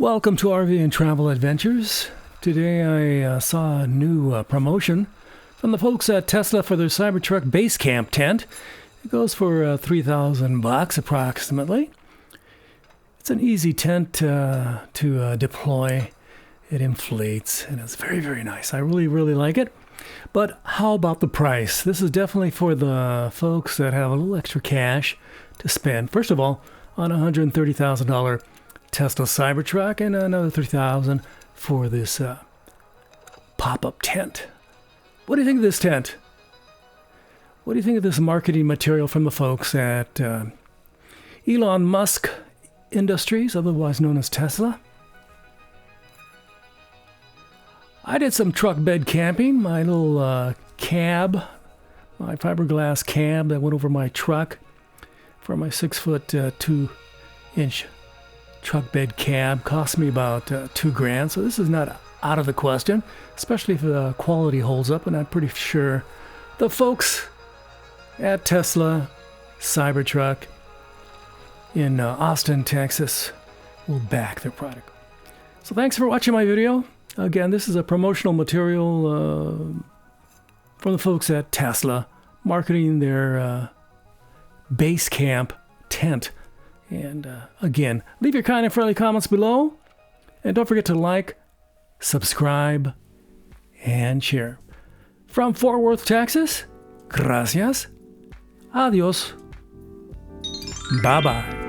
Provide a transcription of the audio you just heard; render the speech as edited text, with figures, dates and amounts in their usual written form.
Welcome to RV and Travel Adventures. Today I saw a new promotion from the folks at Tesla for their Cybertruck Basecamp tent. It goes for $3,000 approximately. It's an easy tent to deploy. It inflates and it's very, very nice. I really like it. But how about the price? This is definitely for the folks that have a little extra cash to spend. First of all, on a $130,000 Tesla Cybertruck and another $3,000 for this pop-up tent. What do you think of this tent? What do you think of this marketing material from the folks at Elon Musk Industries, otherwise known as Tesla? I did some truck bed camping. My little cab, my fiberglass cab that went over my truck for my 6-foot 2-inch truck bed cab cost me about $2,000. So this is not out of the question, especially if the quality holds up. And I'm pretty sure the folks at Tesla Cybertruck in Austin, Texas will back their product. So thanks for watching my video. Again, this is a promotional material from the folks at Tesla marketing their Basecamp tent. And again, leave your kind and friendly comments below. And don't forget to like, subscribe, and share. From Fort Worth, Texas, gracias, adios, bye-bye.